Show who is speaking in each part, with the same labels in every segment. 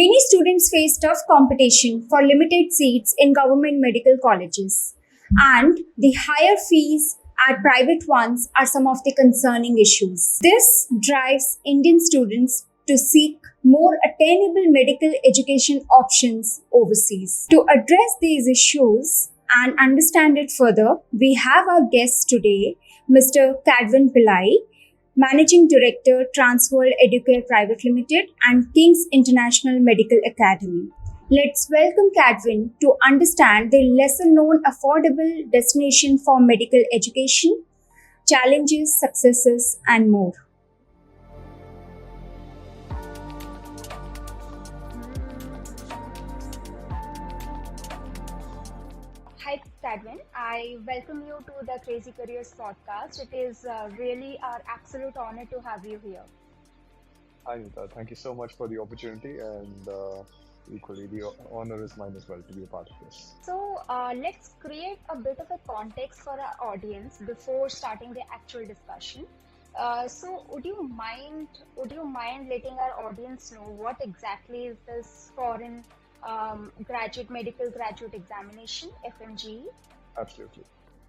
Speaker 1: Many students face tough competition for limited seats in government medical colleges, and the higher fees at private ones are some of the concerning issues. This drives Indian students to seek more attainable medical education options overseas. To address these issues and understand it further, we have our guest today, Mr. Kadwin Pillai, Managing Director, Transworld Educare Private Limited and King's International Medical Academy. Let's welcome Kadwin to understand the lesser known affordable destination for medical education, challenges, successes, and more. Hi, Kadwin. I welcome you to the Crazy Careers podcast. It is really our absolute honor to have you here.
Speaker 2: Hi, Nita. Thank you so much for the opportunity, and equally, the honor is mine as well to be a part of this.
Speaker 1: So let's create a bit of a context for our audience before starting the actual discussion. So would you mind letting our audience know what exactly is this foreign medical graduate examination, FMGE?
Speaker 2: Absolutely.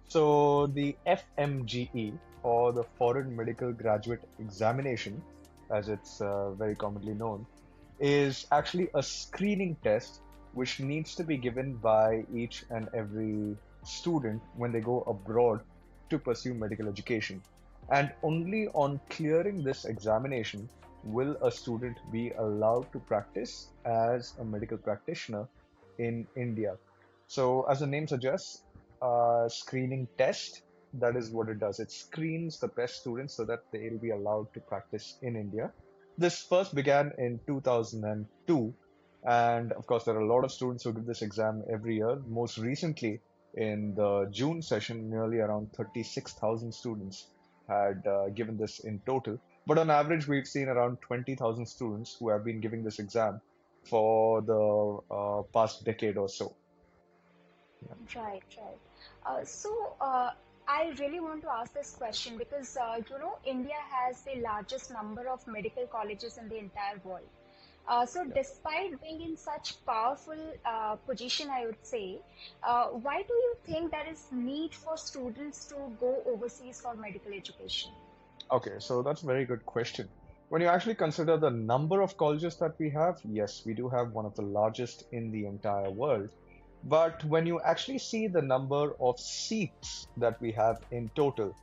Speaker 2: So, the FMGE, or the Foreign Medical Graduate Examination, as it's very commonly known, is actually a screening test which needs to be given by each and every student when they go abroad to pursue medical education. And only on clearing this examination will a student be allowed to practice as a medical practitioner in India. So, as the name suggests, screening test, that is what it does. It screens the best students so that they'll be allowed to practice in India. This first began in 2002, and of course, there are a lot of students who give this exam every year. Most recently, in the June session, nearly around 36,000 students had given this in total. But on average, we've seen around 20,000 students who have been giving this exam for the past decade or so. Yeah.
Speaker 1: Right. So I really want to ask this question because India has the largest number of medical colleges in the entire world. So
Speaker 2: Yeah.
Speaker 1: despite being in such powerful position, I would say, why do you think there is need for students to go overseas for medical education?
Speaker 2: Okay, so that's a very good question. When you actually consider the number of colleges that we have, yes, we do have one of the largest in the entire world. But when you actually see the number of seats that we have in total,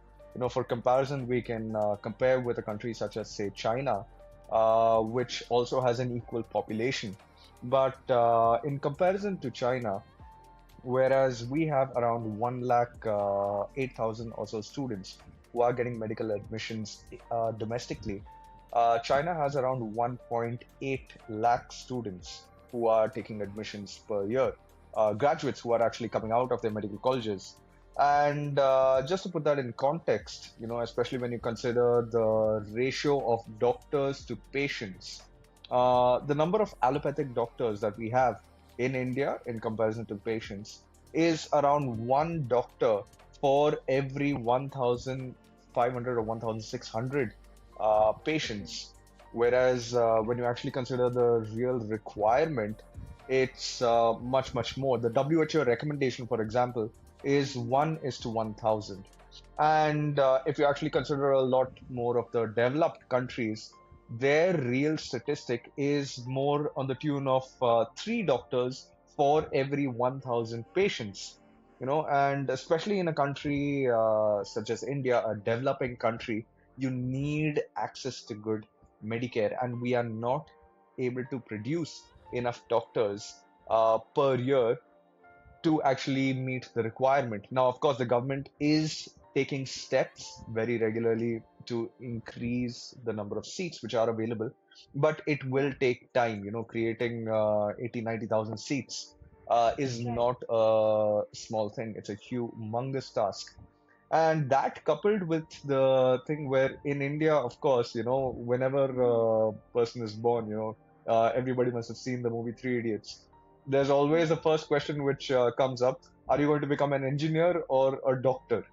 Speaker 2: for comparison, we can compare with a country such as, say, China, which also has an equal population. But in comparison to China, whereas we have around 1 lakh 8,000 or so students who are getting medical admissions domestically. China has around 1.8 lakh students who are taking admissions per year, graduates who are actually coming out of their medical colleges. And just to put that in context, especially when you consider the ratio of doctors to patients, the number of allopathic doctors that we have in India in comparison to patients is around one doctor for every 1,500 or 1,600 patients. Whereas when you actually consider the real requirement, it's much more. The WHO recommendation, for example, is 1 is to 1,000. And if you actually consider a lot more of the developed countries, their real statistic is more on the tune of 3 doctors for every 1,000 patients. And especially in a country such as India, a developing country, you need access to good Medicare, and we are not able to produce enough doctors per year to actually meet the requirement. Now, of course, the government is taking steps very regularly to increase the number of seats which are available, but it will take time. Creating 80, 90,000 seats is
Speaker 1: Right.
Speaker 2: not a small thing. It's a humongous task. And that coupled with the thing where in India, of course, whenever a person is born, everybody must have seen the movie Three Idiots. There's always the first question which comes up: Are you going to become an engineer or a doctor?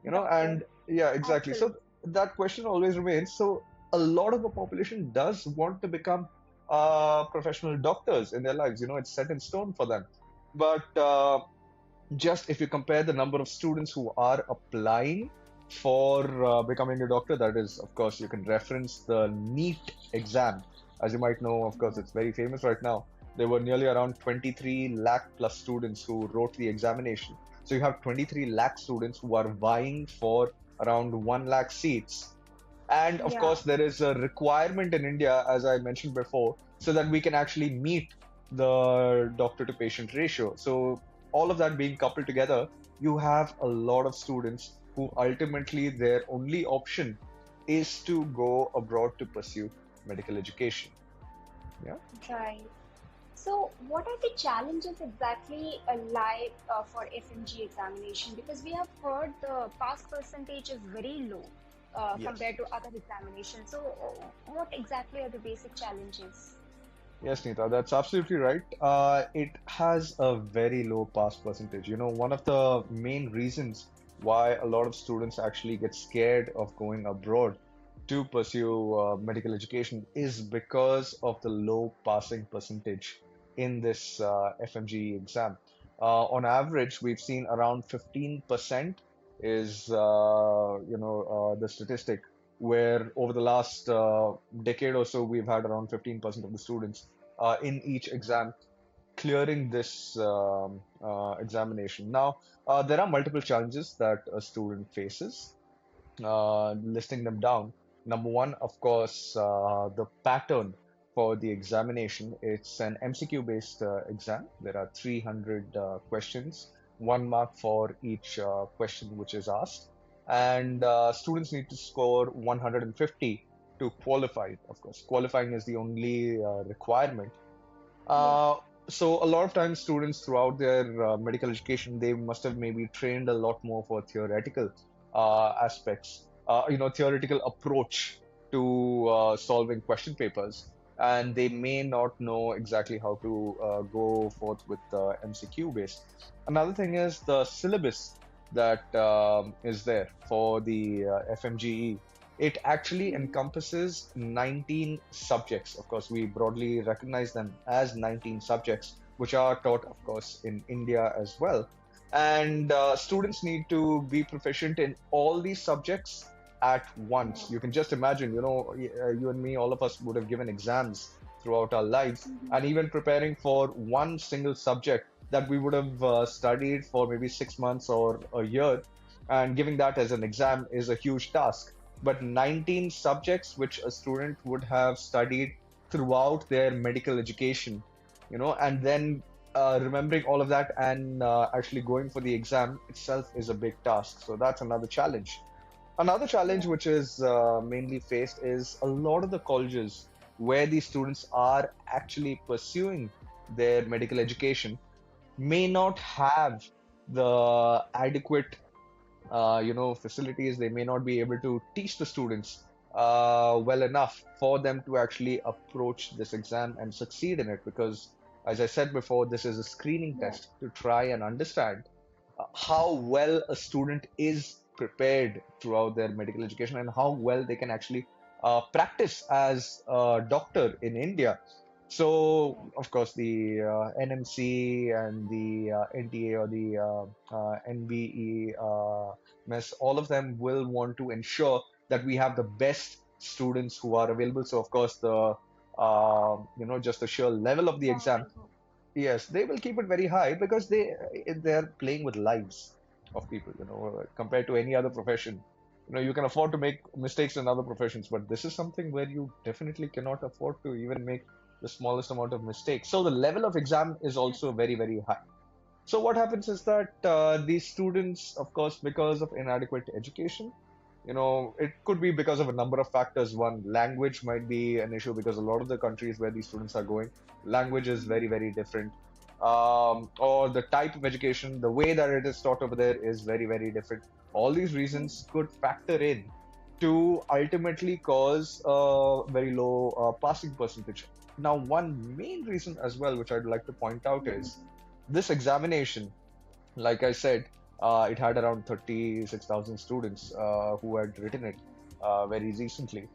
Speaker 1: Doctor.
Speaker 2: And yeah, exactly.
Speaker 1: Absolutely.
Speaker 2: So that question always remains. So a lot of the population does want to become professional doctors in their lives. It's set in stone for them. But just if you compare the number of students who are applying for becoming a doctor, that is, of course, you can reference the NEET exam. As you might know, of course, it's very famous right now. There were nearly around 23 lakh plus students who wrote the examination. So you have 23 lakh students who are vying for around 1 lakh seats. And of
Speaker 1: Yeah.
Speaker 2: course, there is a requirement in India, as I mentioned before, so that we can actually meet the doctor to patient ratio. So, all of that being coupled together, you have a lot of students who ultimately their only option is to go abroad to pursue medical education. Yeah.
Speaker 1: Right. So, what are the challenges exactly lie for FMG examination? Because we have heard the pass percentage is very low
Speaker 2: Yes.
Speaker 1: compared to other examinations. So, what exactly are the basic challenges?
Speaker 2: Yes, Nita, that's absolutely right. It has a very low pass percentage. One of the main reasons why a lot of students actually get scared of going abroad to pursue medical education is because of the low passing percentage in this FMGE exam. On average, we've seen around 15% is, the statistic where over the last decade or so, we've had around 15% of the students in each exam clearing this examination. Now, there are multiple challenges that a student faces, listing them down. Number one, of course, the pattern for the examination. It's an MCQ based exam. There are 300 questions, 1 mark for each question which is asked. And students need to score 150 to qualify. Of course, qualifying is the only requirement.
Speaker 1: Yeah.
Speaker 2: uh, so a lot of times students throughout their medical education, they must have maybe trained a lot more for theoretical aspects, theoretical approach to solving question papers, and they may not know exactly how to go forth with MCQ based. Another thing is the syllabus that is there for the FMGE. It actually
Speaker 1: Mhm.
Speaker 2: encompasses 19 subjects. Of course, we broadly recognize them as 19 subjects, which are taught, of course, in India as well. And students need to be proficient in all these subjects at once. You can just imagine, you and me, all of us would have given exams throughout our lives, and even preparing for one single subject that we would have studied for maybe 6 months or a year, and giving that as an exam is a huge task. But 19 subjects which a student would have studied throughout their medical education, and then remembering all of that and actually going for the exam itself is a big task. So that's another challenge. Another challenge
Speaker 1: Yeah.
Speaker 2: which is mainly faced is a lot of the colleges where these students are actually pursuing their medical education may not have the adequate facilities. They may not be able to teach the students well enough for them to actually approach this exam and succeed in it, because as I said before, this is a screening
Speaker 1: Yeah.
Speaker 2: test to try and understand how well a student is prepared throughout their medical education and how well they can actually practice as a doctor in India. So, of course, the NMC and the NTA or the NBE, MES, all of them will want to ensure that we have the best students who are available. So, of course, just the sheer level of the exam.
Speaker 1: Government hope.
Speaker 2: Yes, they will keep it very high because they're playing with lives of people, compared to any other profession. You can afford to make mistakes in other professions, but this is something where you definitely cannot afford to even make the smallest amount of mistakes. So the level of exam is also very, very high. So what happens is that these students, of course, because of inadequate education, it could be because of a number of factors. One, language might be an issue because a lot of the countries where these students are going, language is very, very different. Or the type of education, the way that it is taught over there is very, very different. All these reasons could factor in to ultimately cause a very low passing percentage. Now, one main reason as well, which I'd like to point out, is this examination. Like I said, it had around 36,000 students who had written it very recently.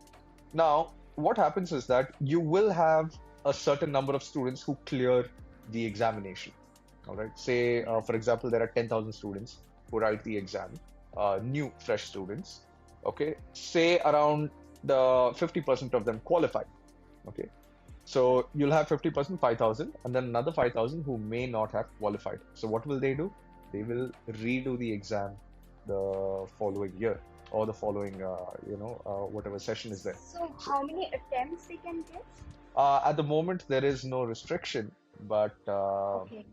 Speaker 2: Now, what happens is that you will have a certain number of students who clear the examination. All right. Say, for example, there are 10,000 students who write the exam, new, fresh students. Okay. Say around the 50% of them qualify. Okay. So you'll have 50%, 5,000, and then another 5,000 who may not have qualified. So what will they do? They will redo the exam the following year or the following, whatever session is there.
Speaker 1: So, how many attempts they can give?
Speaker 2: At the moment, there is no restriction, but
Speaker 1: Okay.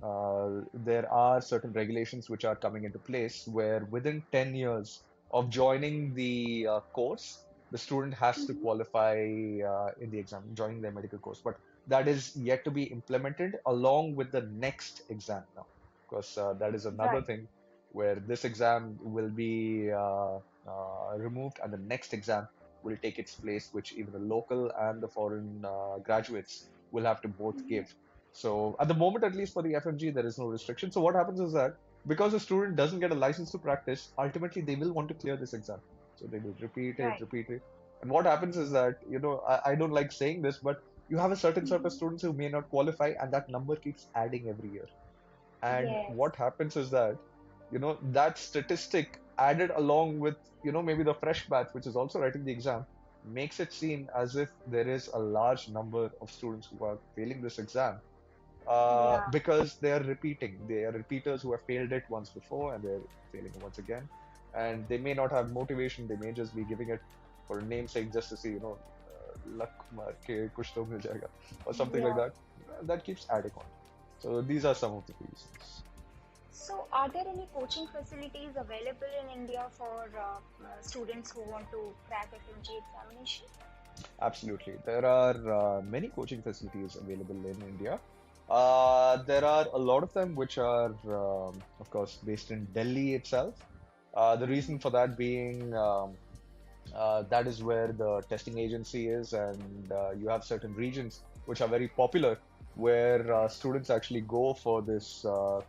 Speaker 2: there are certain regulations which are coming into place where within 10 years of joining the course, the student has to
Speaker 1: Mhm.
Speaker 2: qualify in the exam, joining their medical course. But that is yet to be implemented along with the next exam now, because that is another
Speaker 1: Right.
Speaker 2: thing where this exam will be removed and the next exam will take its place, which even the local and the foreign graduates will have to both
Speaker 1: Mhm.
Speaker 2: give. So at the moment, at least for the FMG, there is no restriction. So what happens is that because a student doesn't get a license to practice, ultimately they will want to clear this exam. So they will
Speaker 1: Right.
Speaker 2: repeat it. And what happens is that, I don't like saying this, but you have a certain set of
Speaker 1: Mhm.
Speaker 2: students who may not qualify, and that number keeps adding every year. And
Speaker 1: Yes.
Speaker 2: what happens is that, that statistic added along with, maybe the fresh batch, which is also writing the exam, makes it seem as if there is a large number of students who are failing this exam
Speaker 1: Yeah.
Speaker 2: because they are repeating. They are repeaters who have failed it once before and they're failing it once again. And they may not have motivation. They may just be giving it for a namesake just to see, luck maar ke kuch to mil jayega or something like
Speaker 1: Yeah.
Speaker 2: that. That keeps adding on. So these are some of the reasons.
Speaker 1: So, are there any coaching facilities available in India for students who want to crack FMG examination?
Speaker 2: Absolutely. There are many coaching facilities available in India. There are a lot of them which are, of course, based in Delhi itself. The reason for that being that is where the testing agency is, and you have certain regions which are very popular where students actually go for this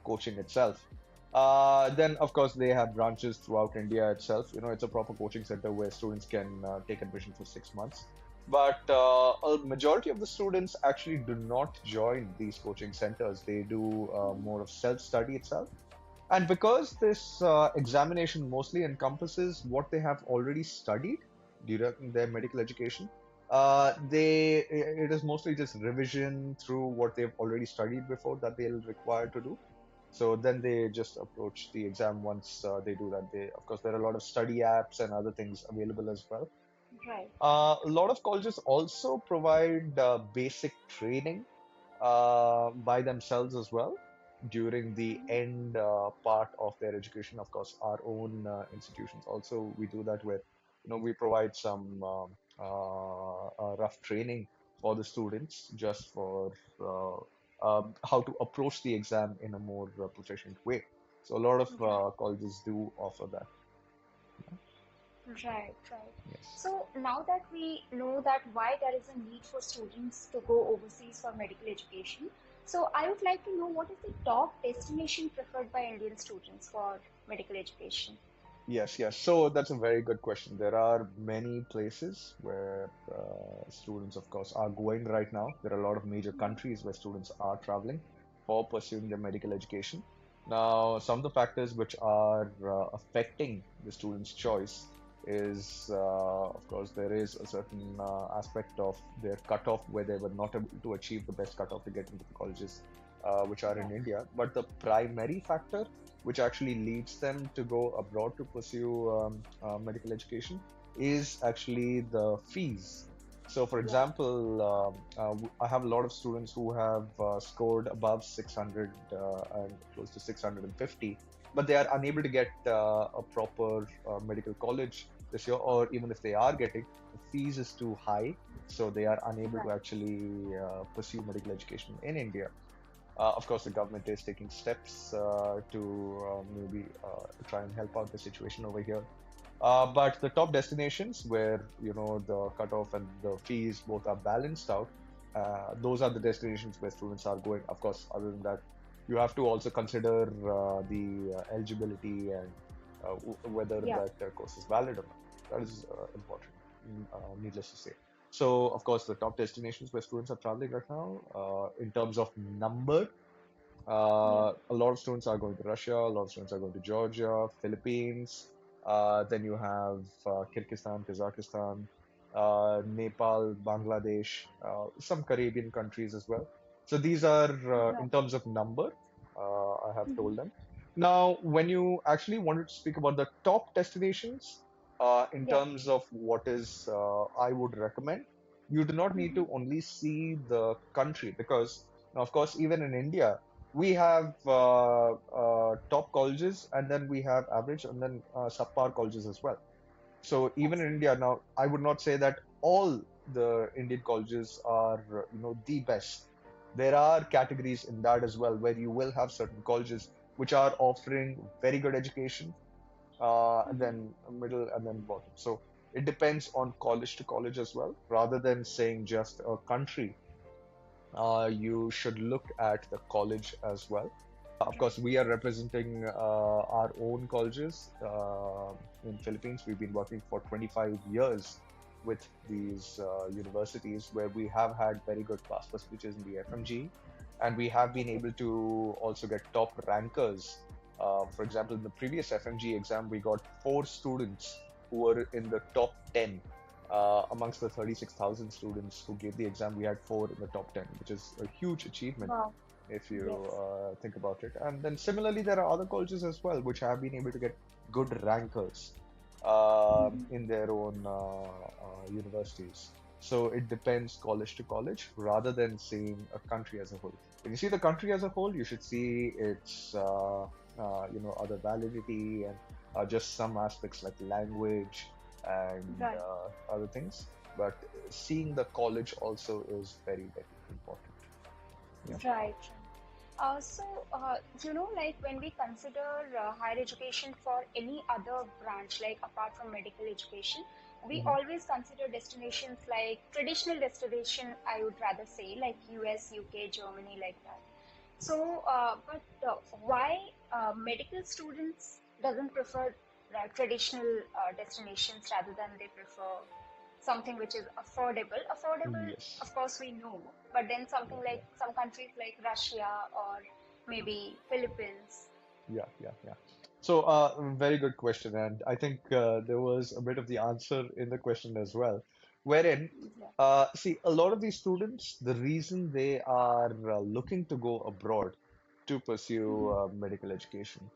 Speaker 2: coaching itself. Then, of course, they have branches throughout India itself. It's a proper coaching center where students can take admission for 6 months. But a majority of the students actually do not join these coaching centers. They do more of self-study itself. And because this examination mostly encompasses what they have already studied during their medical education, it is mostly just revision through what they've already studied before that they'll require to do. So then they just approach the exam once they do that. Of course, there are a lot of study apps and other things available as well.
Speaker 1: Right.
Speaker 2: A lot of colleges also provide basic training by themselves as well during the
Speaker 1: Mhm.
Speaker 2: end part of their education. Of course, our own institutions also we do that where we provide some rough training for the students just for how to approach the exam in a more proficient way. So a lot of
Speaker 1: Right.
Speaker 2: colleges do offer that.
Speaker 1: Right, right.
Speaker 2: Yes.
Speaker 1: So now that we know that why there is a need for students to go overseas for medical education, so I would like to know what is the top destination preferred by Indian students for medical education?
Speaker 2: Yes, yes. So that's a very good question. There are many places where students, of course, are going right now. There are a lot of major countries where students are traveling for pursuing their medical education. Now, some of the factors which are affecting the student's choice is, of course, there is a certain aspect of their cutoff where they were not able to achieve the best cutoff to get into the colleges which are in
Speaker 1: Right.
Speaker 2: India. But the primary factor which actually leads them to go abroad to pursue medical education is actually the fees. So, for
Speaker 1: Yeah.
Speaker 2: example, I have a lot of students who have scored above 600 and close to 650, but they are unable to get a proper medical college this year, or even if they are getting, the fees is too high, so they are unable to
Speaker 1: Right.
Speaker 2: actually pursue medical education in India. Of course, the government is taking steps to maybe try and help out the situation over here. But the top destinations where the cutoff and the fees both are balanced out, those are the destinations where students are going. Of course, other than that, you have to also consider the eligibility and whether
Speaker 1: Yeah.
Speaker 2: that course is valid or not. That is important, needless to say. So, of course, the top destinations where students are traveling right now, in terms of number,
Speaker 1: Yeah.
Speaker 2: a lot of students are going to Russia, a lot of students are going to Georgia, Philippines. Then you have Kyrgyzstan, Kazakhstan, Nepal, Bangladesh, some Caribbean countries as well. So these are
Speaker 1: Right.
Speaker 2: in terms of number, I have
Speaker 1: Mhm.
Speaker 2: told them. Now, when you actually wanted to speak about the top destinations, in
Speaker 1: Yeah.
Speaker 2: terms of what is I would recommend, you do not need
Speaker 1: Mhm.
Speaker 2: to only see the country because, of course, even in India, we have top colleges and then we have average and then subpar colleges as well. So even in
Speaker 1: Absolutely.
Speaker 2: India now, I would not say that all the Indian colleges are the best. There are categories in that as well where you will have certain colleges which are offering very good education, and
Speaker 1: Mhm.
Speaker 2: then middle and then bottom. So it depends on college to college as well, rather than saying just a country. You should look at the college as well. Of
Speaker 1: Right.
Speaker 2: course, we are representing our own colleges in Philippines. We've been working for 25 years with these universities where we have had very good pass percentages in the FMGE, and we have been
Speaker 1: Okay.
Speaker 2: able to also get top rankers. For example, in the previous FMGE exam, we got four students who were in the top 10. Amongst the 36,000 students who gave the exam, we had four in the top 10, which is a huge achievement
Speaker 1: Wow.
Speaker 2: if you
Speaker 1: Yes.
Speaker 2: think about it. And then similarly, there are other colleges as well which have been able to get good rankers
Speaker 1: Mhm.
Speaker 2: in their own universities. So it depends college to college rather than seeing a country as a whole. When you see the country as a whole, you should see its other validity and just some aspects like language and
Speaker 1: Right.
Speaker 2: other things. But seeing the college also is very, very important. Yeah.
Speaker 1: Right. Like when we consider higher education for any other branch, like apart from medical education, we
Speaker 2: Mhm.
Speaker 1: always consider destinations like traditional destination, I would rather say, like US, UK, Germany, like that. But why medical students doesn't prefer traditional destinations rather than they prefer something which is affordable? Affordable,
Speaker 2: Yes.
Speaker 1: of course, we know, but then something
Speaker 2: Yeah,
Speaker 1: like
Speaker 2: yeah,
Speaker 1: some countries like Russia or maybe Philippines.
Speaker 2: yeah, yeah, yeah. So, very good question, and I think there was a bit of the answer in the question as well. Wherein,
Speaker 1: Yeah.
Speaker 2: see, a lot of these students, the reason they are looking to go abroad to pursue medical education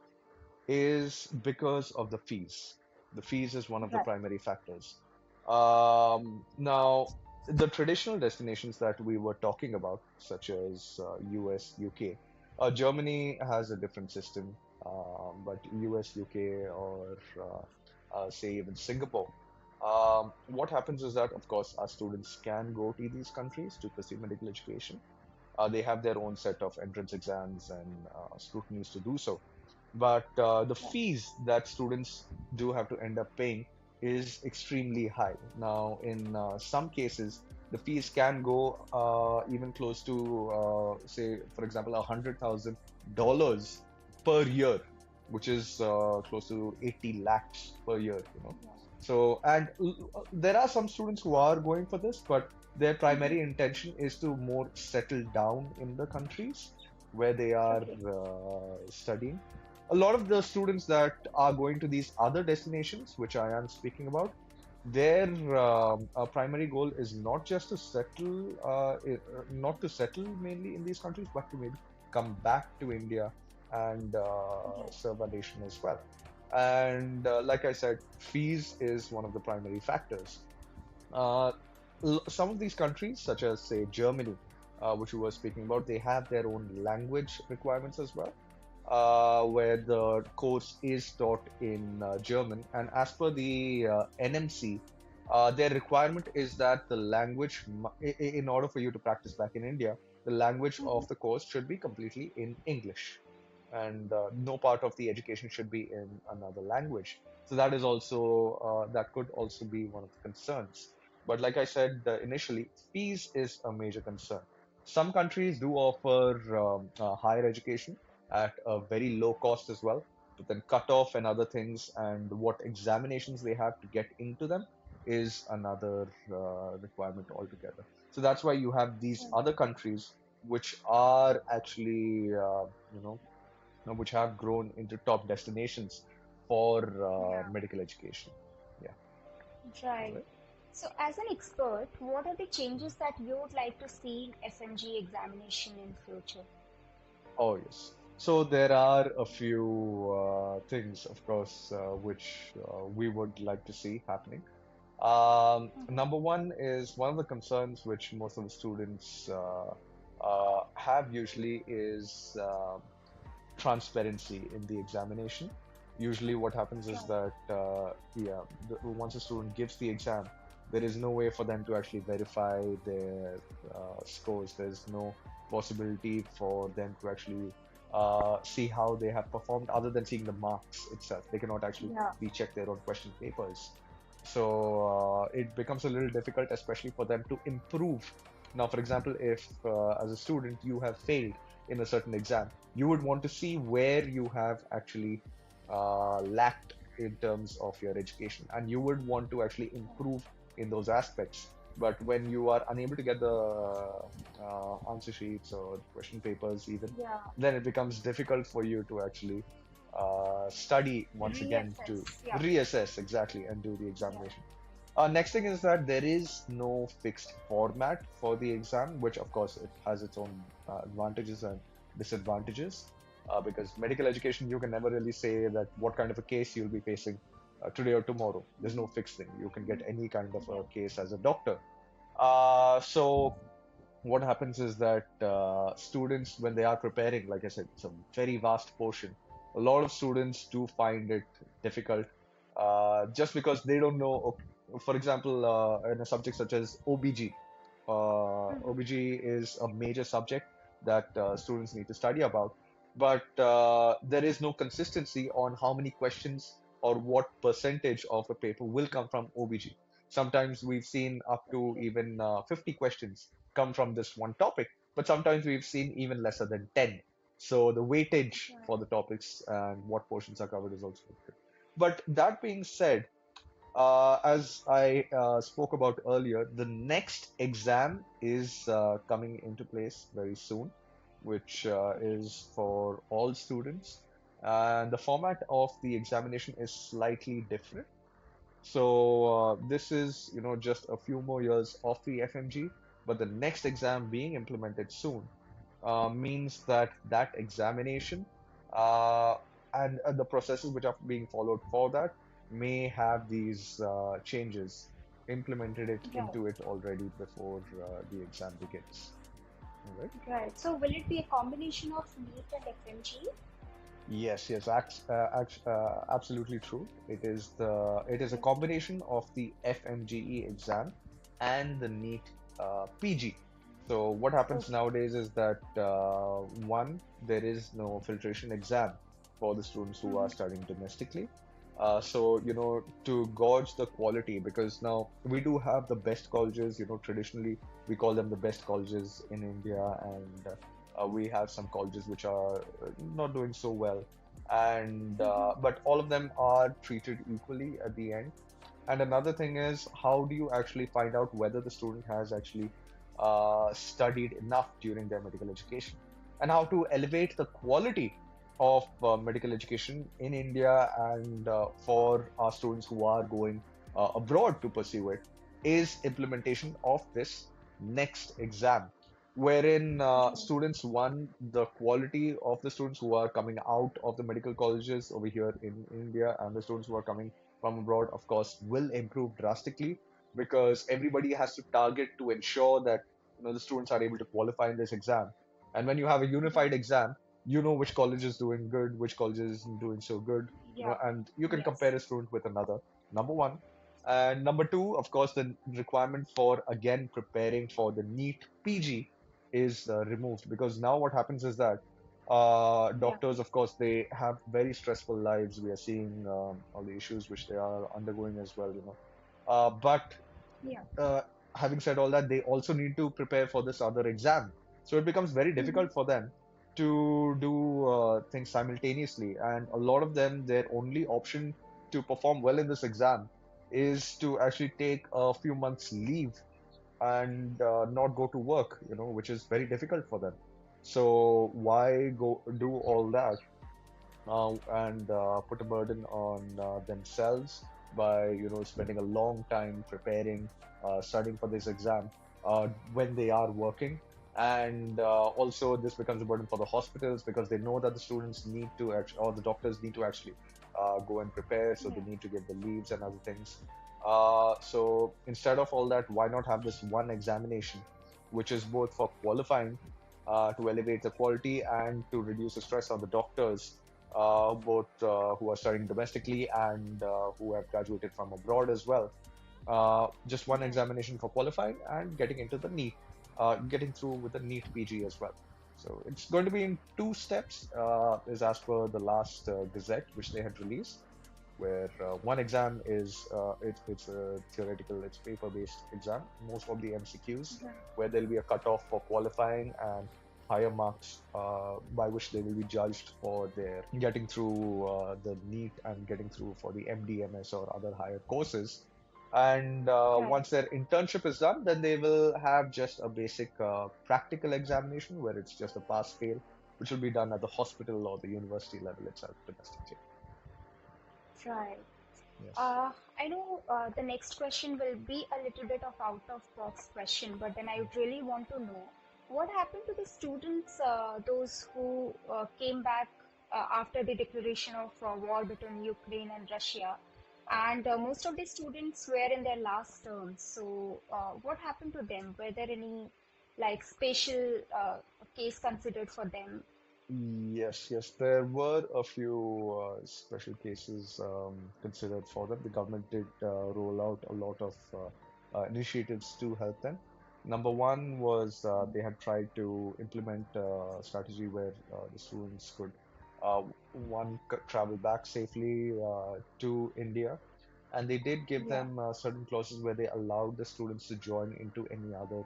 Speaker 2: is because of the fees. The fees is one of the
Speaker 1: Right.
Speaker 2: primary factors. Now, the traditional destinations that we were talking about, such as US, UK, Germany has a different system, but US, UK, or say even Singapore. What happens is that, of course, our students can go to these countries to pursue medical education. They have their own set of entrance exams and scrutinies to do so. But the
Speaker 1: Yeah.
Speaker 2: fees that students do have to end up paying is extremely high. Now, in some cases, the fees can go even close to, say, for example, $100,000 per year, which is close to 80 lakhs per year.
Speaker 1: Yeah.
Speaker 2: So, and there are some students who are going for this, but their
Speaker 1: Mhm.
Speaker 2: primary intention is to more settle down in the countries where they are
Speaker 1: Okay.
Speaker 2: studying. A lot of the students that are going to these other destinations, which I am speaking about, their primary goal is not just to settle, not to settle mainly in these countries, but to maybe come back to India and
Speaker 1: Right.
Speaker 2: serve our nation as well. And like I said, fees is one of the primary factors. Uh, some of these countries, such as say Germany, which we were speaking about, they have their own language requirements as well, where the course is taught in German. And as per the NMC, their requirement is that the language, in order for you to practice back in India, the language
Speaker 1: Mhm.
Speaker 2: of the course should be completely in English, and no part of the education should be in another language. So that is also that could also be one of the concerns. But like I said initially, fees is a major concern. Some countries do offer higher education at a very low cost as well, but then cut off and other things and what examinations they have to get into them. is another requirement altogether. So that's why you have these other countries which are actually, which have grown into top destinations for
Speaker 1: Yeah.
Speaker 2: medical education. Yeah.
Speaker 1: Right.
Speaker 2: Right.
Speaker 1: So, as an expert, what are the changes that you would like to see in FMG examination in future?
Speaker 2: Oh, yes. So there are a few things, of course, which we would like to see happening. Number one is one of the concerns which most of the students have usually is transparency in the examination. Usually, what happens is that once a student gives the exam, there is no way for them to actually verify their scores. There's no possibility for them to actually see how they have performed other than seeing the marks itself. They cannot actually
Speaker 1: Yeah.
Speaker 2: recheck their own question papers. So it becomes a little difficult, especially for them to improve. Now, for example, if as a student you have failed in a certain exam, you would want to see where you have actually lacked in terms of your education, and you would want to actually improve in those aspects. But when you are unable to get the answer sheets or question papers, even,
Speaker 1: Yeah.
Speaker 2: then it becomes difficult for you to actually study once again to
Speaker 1: Reassess. Yeah.
Speaker 2: reassess exactly and do the
Speaker 1: Yeah.
Speaker 2: examination. Next thing is that there is no fixed format for the exam, which of course it has its own advantages and disadvantages. Because medical education, you can never really say that what kind of a case you'll be facing today or tomorrow. There's no fixed thing. You can get any kind of a
Speaker 1: Yeah.
Speaker 2: case as a doctor. So what happens is that students, when they are preparing, like I said, it's a very vast portion. A lot of students do find it difficult just because they don't know. For example, in a subject such as OBG, OBG is a major subject that students need to study about, but there is no consistency on how many questions or what percentage of the paper will come from OBG. Sometimes we've seen up to
Speaker 1: Okay.
Speaker 2: even 50 questions come from this one topic, but sometimes we've seen even lesser than 10. So the weightage for
Speaker 1: Right.
Speaker 2: the topics and what portions are covered is also different. But that being said, as I spoke about earlier, the next exam is coming into place very soon, which
Speaker 1: Okay.
Speaker 2: is for all students. And the format of the examination is slightly different. So this is, just a few more years of the FMG, but the next exam being implemented soon means that that examination uh, and the processes which are being followed for that may have these changes implemented it
Speaker 1: Right.
Speaker 2: into it already before the exam begins. All right.
Speaker 1: Right. So, will it be a combination of NEET and FMG?
Speaker 2: Yes, yes, absolutely true. It is a
Speaker 1: Okay.
Speaker 2: combination of the FMGE exam and the NEET PG. So what happens
Speaker 1: Okay.
Speaker 2: nowadays is that one, there is no filtration exam for the students who are studying domestically. So, to gauge the quality, because now we do have the best colleges, traditionally we call them the best colleges in India, and we have some colleges which are not doing so well. And but all of them are treated equally at the end. And another thing is, how do you actually find out whether the student has actually studied enough during their medical education? And how to elevate the quality of medical education in India and for our students who are going abroad to pursue it is implementation of this next exam, wherein
Speaker 1: Right.
Speaker 2: students, one, the quality of the students who are coming out of the medical colleges over here in India and the students who are coming from abroad, of course, will improve drastically because everybody has to target to ensure that the students are able to qualify in this exam. And when you have a unified
Speaker 1: Right.
Speaker 2: exam, you know which college is doing good, which college isn't doing so good,
Speaker 1: Yeah.
Speaker 2: and you can compare
Speaker 1: Yes.
Speaker 2: a student with another. Number one. And number two, of course, the requirement for again preparing for the NEET PG is removed, because now what happens is that
Speaker 1: Yeah.
Speaker 2: doctors, of course, they have very stressful lives. We are seeing all the issues which they are undergoing as well. But
Speaker 1: Yeah.
Speaker 2: uh, having said all that, they also need to prepare for this other exam. So it becomes very difficult for them to do things simultaneously. And a lot of them, their only option to perform well in this exam is to actually take a few months leave and not go to work, which is very difficult for them. So why go do all that and put a burden on themselves by spending a long time preparing, studying for this exam when they are working. And also this becomes a burden for the hospitals because they know that the students need to actually, or the doctors need to actually go and prepare, so they
Speaker 1: Yeah.
Speaker 2: need to give the leaves and other things. So instead of all that, why not have this one examination, which is both for qualifying, to elevate the quality and to reduce the stress on the doctors, both who are studying domestically and who have graduated from abroad as well. Just one
Speaker 1: Right.
Speaker 2: examination for qualifying and getting into the NEET, getting through with the NEET PG as well. So it's going to be in two steps, is as per the last Gazette which they had released, where one exam is it's a theoretical, it's paper-based exam, most of the MCQs,
Speaker 1: Right.
Speaker 2: where there'll be a cutoff for qualifying and higher marks by which they will be judged for their getting through the NEET and getting through for the MDMS or other higher courses. And
Speaker 1: Right.
Speaker 2: once their internship is done, then they will have just a basic practical examination where it's just a pass-fail, which will be done at the hospital or the university level itself domestically.
Speaker 1: Right.
Speaker 2: Yes.
Speaker 1: I know the next question will be a little bit of out of box question, but then I would really want to know what happened to the students, those who came back after the declaration of war between Ukraine and Russia, and most of the students were in their last terms. So, what happened to them? Were there any like special case considered for them?
Speaker 2: Yes, yes, there were a few special cases considered for them. The government did roll out a lot of initiatives to help them. Number one was they had tried to implement a strategy where the students could, travel back safely to India, and they did give
Speaker 1: Yeah.
Speaker 2: them certain clauses where they allowed the students to join into any other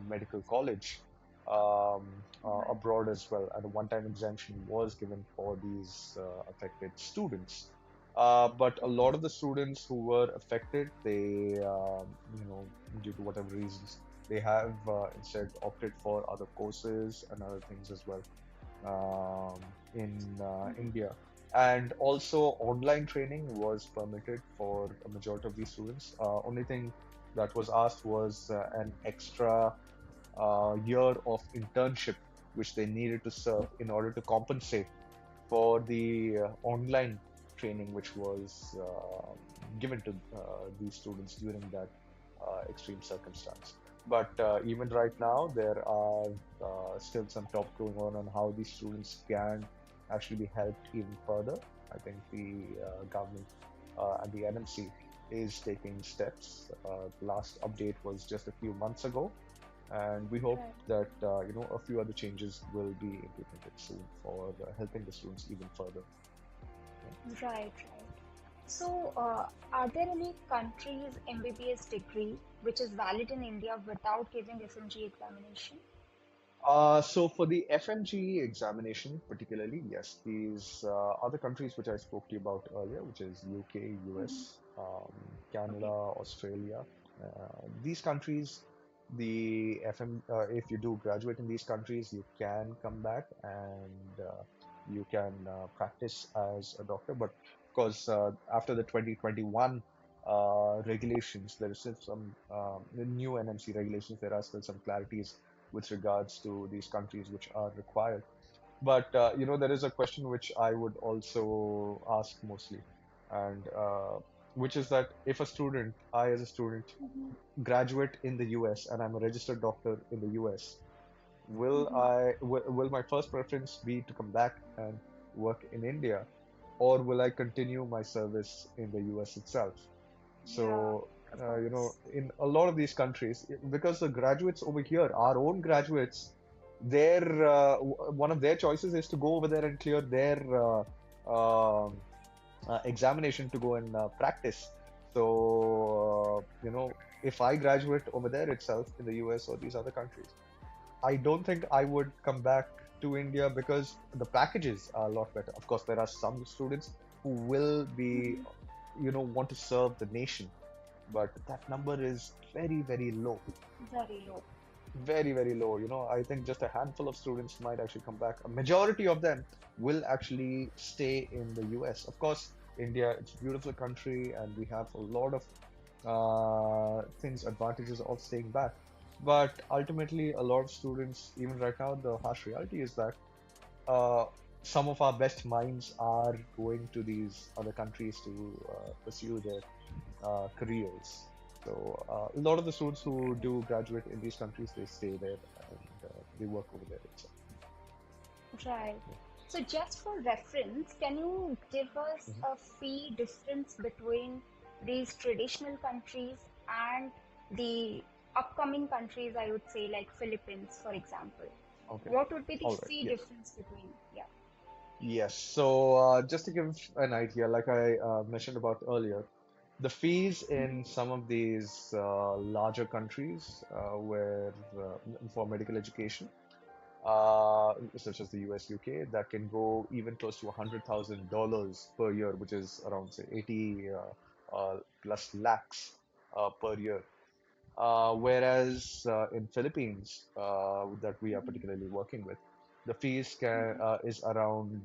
Speaker 2: medical college
Speaker 1: Right.
Speaker 2: abroad as well, and a one-time exemption was given for these affected students. But a lot of the students who were affected, they, due to whatever reasons, they have instead opted for other courses and other things as well in India. And also, online training was permitted for a majority of these students. Only thing that was asked was an extra year of internship which they needed to serve in order to compensate for the online training which was given to these students during that extreme circumstance. But even right now, there are still some talk going on how these students can actually be helped even further. I think the government and the NMC is taking steps. The last update was just a few months ago, and we hope
Speaker 1: Right.
Speaker 2: that a few other changes will be implemented soon for helping the students even further. Yeah.
Speaker 1: Right, right. So, are there any countries MBBS degree which is valid in India without giving FMG examination?
Speaker 2: So for the FMGE examination, particularly, yes, these other countries which I spoke to you about earlier, which is UK,
Speaker 1: Hmm.
Speaker 2: US, Canada,
Speaker 1: Okay.
Speaker 2: Australia, these countries, the FM, if you do graduate in these countries, you can come back and you can practice as a doctor. But of course, after the 2021 regulations, there is still some new NMC regulations. There are still some clarities with regards to these countries which are required. But there is a question which I would also ask mostly, and which is that if a student, I as a student,
Speaker 1: Hmm.
Speaker 2: graduate in the US and I'm a registered doctor in the US,
Speaker 1: Hmm.
Speaker 2: will my first preference be to come back and work in India, or will I continue my service in the US itself?
Speaker 1: Yeah,
Speaker 2: So,
Speaker 1: of course.
Speaker 2: in a lot of these countries, because the graduates over here, our own graduates, one of their choices is to go over there and clear their examination to go and practice. So, if I graduate over there itself in the US or these other countries, I don't think I would come back to India because the packages are a lot better. Of course, there are some students who will be
Speaker 1: Hmm.
Speaker 2: want to serve the nation, but that number is very, very low.
Speaker 1: Very low.
Speaker 2: Very, very low. I think just a handful of students might actually come back. A majority of them will actually stay in the US. Of course, India, it's a beautiful country, and we have a lot of advantages of staying back. But ultimately, a lot of students, even right now, the harsh reality is that uh, some of our best minds are going to these other countries to pursue their careers. So a lot of the students who do graduate in these countries, they stay there and they work over there itself.
Speaker 1: Right.
Speaker 2: Yeah.
Speaker 1: So, just for reference, can you give us
Speaker 2: Mhm.
Speaker 1: a fee difference between these traditional countries and the upcoming countries, I would say, like Philippines, for example?
Speaker 2: Okay.
Speaker 1: What would be the
Speaker 2: All right.
Speaker 1: fee
Speaker 2: Yes.
Speaker 1: difference between? Yeah.
Speaker 2: Yes. So just to give an idea, like I mentioned about earlier, the fees in some of these larger countries where for medical education, such as the US, UK, that can go even close to $100,000 per year, which is around say 80 plus lakhs per year. Whereas in Philippines, that we are particularly working with, the fees is around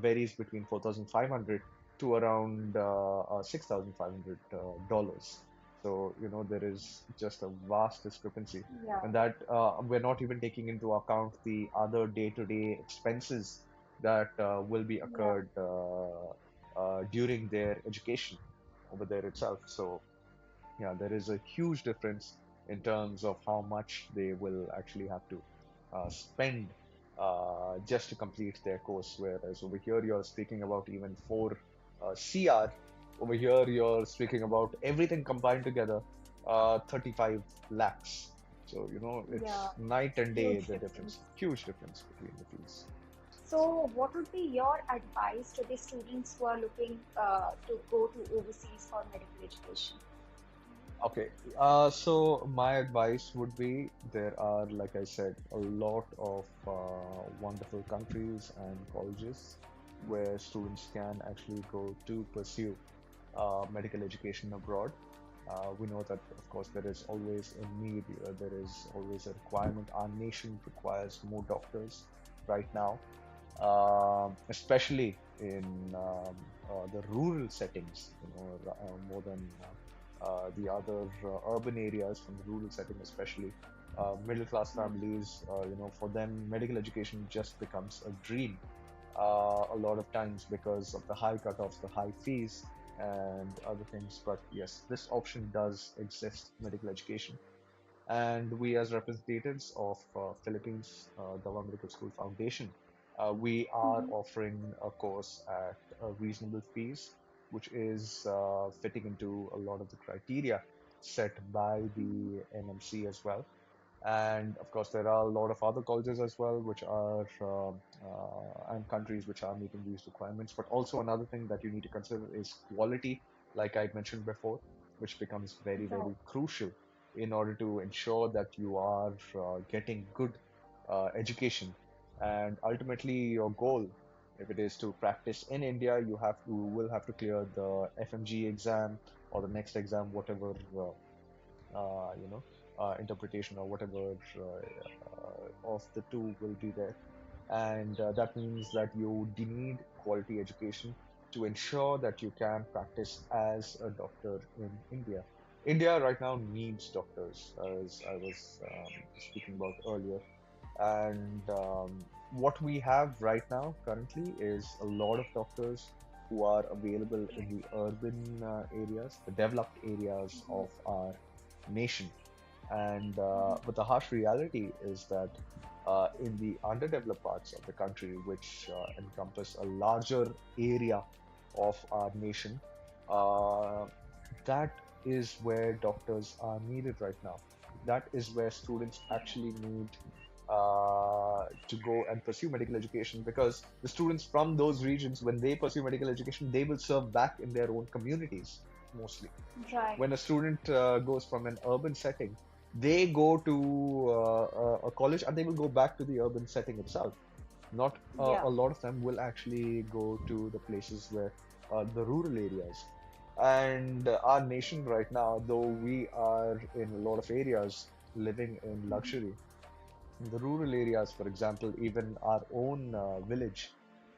Speaker 2: varies between 4,500 to around $6,500. So, there is just a vast discrepancy.
Speaker 1: Yeah.
Speaker 2: And that we're not even taking into account the other day-to-day expenses that will be
Speaker 1: Yeah.
Speaker 2: occurred during their education over there itself. So, yeah, there is a huge difference in terms of how much they will actually have to spend just to complete their course. Whereas over here, you're speaking about even 4 CR. Over here, you're speaking about everything combined together, 35 lakhs. So,
Speaker 1: Yeah.
Speaker 2: it's night and day,
Speaker 1: Huge
Speaker 2: the
Speaker 1: difference.
Speaker 2: difference, huge difference between the fees.
Speaker 1: So, what would be your advice to the students who are looking to go to overseas for medical education?
Speaker 2: Okay, so my advice would be there are, like I said, a lot of wonderful countries and colleges where students can actually go to pursue medical education abroad. We know that, of course, there is always a need, there is always a requirement. Our nation requires more doctors right now, especially in the rural settings, more than the other urban areas from the rural setting, especially middle class families, for them, medical education just becomes a dream a lot of times because of the high cutoffs, the high fees, and other things. But yes, this option does exist, medical education. And we, as representatives of Philippines Dawah Medical School Foundation, we are offering a course at reasonable fees, which is fitting into a lot of the criteria set by the NMC as well. And of course, there are a lot of other colleges as well, which are and countries which are meeting these requirements. But also another thing that you need to consider is quality, like I mentioned before, which becomes very,
Speaker 1: Right.
Speaker 2: very crucial in order to ensure that you are getting good education. And ultimately, your goal, if it is to practice in India, you will have to clear the FMGE exam or the next exam, whatever interpretation or whatever of the two will be there. And that means that you need quality education to ensure that you can practice as a doctor in India. India right now needs doctors, as I was speaking about earlier. And what we have right now currently is a lot of doctors who are available in the urban areas, the developed areas of our nation. And but the harsh reality is that in the underdeveloped parts of the country, which encompass a larger area of our nation, uh, that is where doctors are needed right now. That is where students actually need to go and pursue medical education, because the students from those regions, when they pursue medical education, they will serve back in their own communities mostly.
Speaker 1: Right.
Speaker 2: When a student goes from an urban setting, they go to a college and they will go back to the urban setting itself. Not
Speaker 1: Yeah.
Speaker 2: a lot of them will actually go to the places where the rural areas. And our nation right now, though we are in a lot of areas living in luxury, in the rural areas, for example, even our own village,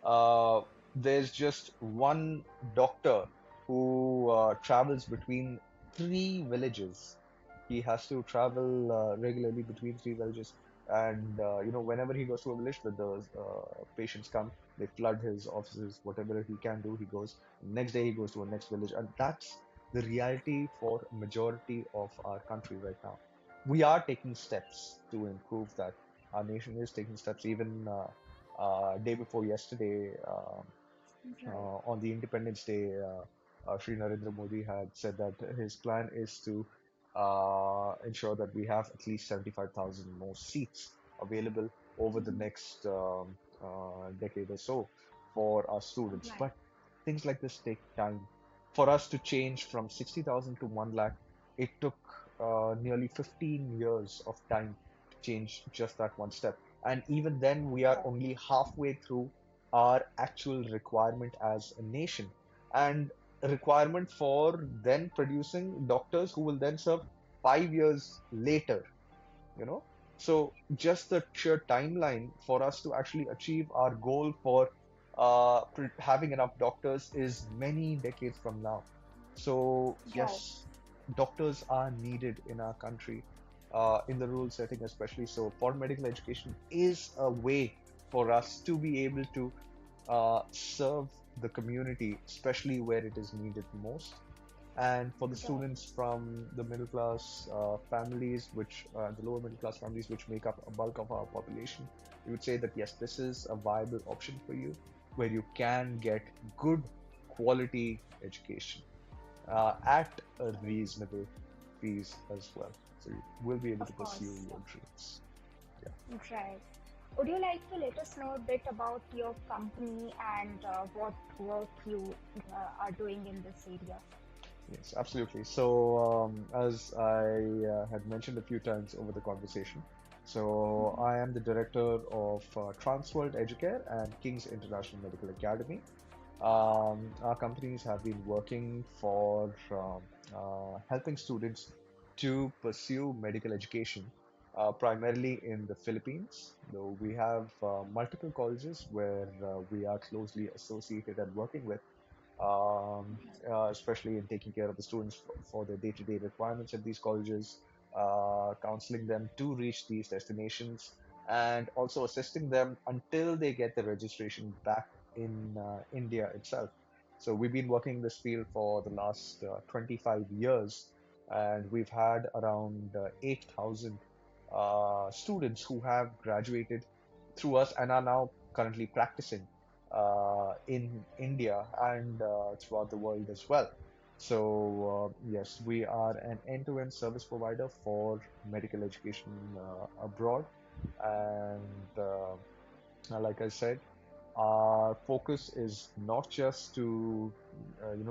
Speaker 2: uh, there's just one doctor who travels between three villages. He has to travel regularly between three villages. And, whenever he goes to a village, the patients come, they flood his offices, whatever he can do, he goes. Next day, he goes to a next village. And that's the reality for majority of our country right now. We are taking steps to improve that. Our nation is taking steps. Even day before yesterday,
Speaker 1: Right.
Speaker 2: on the Independence Day, Sri Narendra Modi had said that his plan is to ensure that we have at least 75,000 more seats available over the next decade or so for our students.
Speaker 1: Right.
Speaker 2: But things like this take time. For us to change from 60,000 to 1 lakh, it took nearly 15 years of time to change just that one step. And even then, we are
Speaker 1: Right.
Speaker 2: only halfway through our actual requirement as a nation, and a requirement for then producing doctors who will then serve 5 years later, you know. So just the sheer timeline for us to actually achieve our goal for having enough doctors is many decades from now. So
Speaker 1: Right.
Speaker 2: yes, doctors are needed in our country, in the rural setting especially. So for medical education is a way for us to be able to serve the community, especially where it is needed most. And for the
Speaker 1: Right.
Speaker 2: students from the middle class families, the lower middle class families, which make up a bulk of our population, we would say that yes, this is a viable option for you, where you can get good quality education at a reasonable fees as well. So you will be able to
Speaker 1: Of
Speaker 2: pursue
Speaker 1: course.
Speaker 2: your dreams. Yeah.
Speaker 1: Right. Would you like to let us know a bit about your company and what work you are doing in this area?
Speaker 2: Yes, absolutely. So, as I had mentioned a few times over the conversation, so I am the director of Transworld Educare and King's International Medical Academy. Our companies have been working for helping students to pursue medical education, primarily in the Philippines, though we have multiple colleges where we are closely associated and working with, especially in taking care of the students for their day-to-day requirements at these colleges, counseling them to reach these destinations, and also assisting them until they get the registration back in India itself. So we've been working in this field for the last 25 years, and we've had around 8,000 students who have graduated through us and are now currently practicing in India and throughout the world as well. So, yes, we are an end-to-end service provider for medical education abroad. And like I said, our focus is not just to,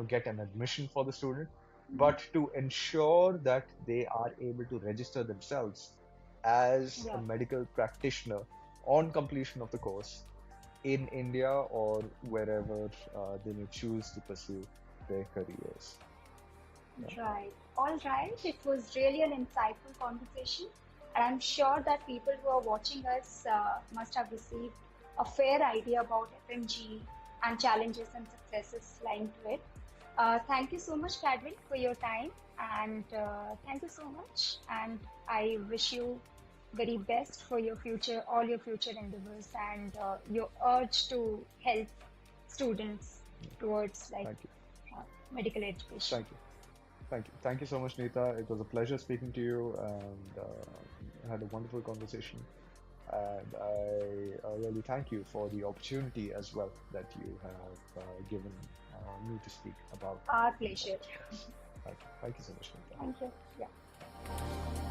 Speaker 2: get an admission for the student, but to ensure that they are able to register themselves as a
Speaker 1: Yeah.
Speaker 2: medical practitioner on completion of the course in India or wherever they may choose to pursue their careers. Yeah.
Speaker 1: Right. All right. It was really an insightful conversation. And I'm sure that people who are watching us must have received a fair idea about FMG and challenges and successes lying to it. Thank you so much, Kadwin, for your time. And thank you so much. And I wish you very best for your future, all your future endeavors, and your urge to help students towards like
Speaker 2: Thank you.
Speaker 1: uh, medical education.
Speaker 2: Thank you. Thank you. Thank you so much, Nita. It was a pleasure speaking to you, and I had a wonderful conversation. And I really thank you for the opportunity as well that you have given me to speak about
Speaker 1: Our pleasure.
Speaker 2: this. Thank you. Thank you so much, Nita.
Speaker 1: Thank you. Yeah.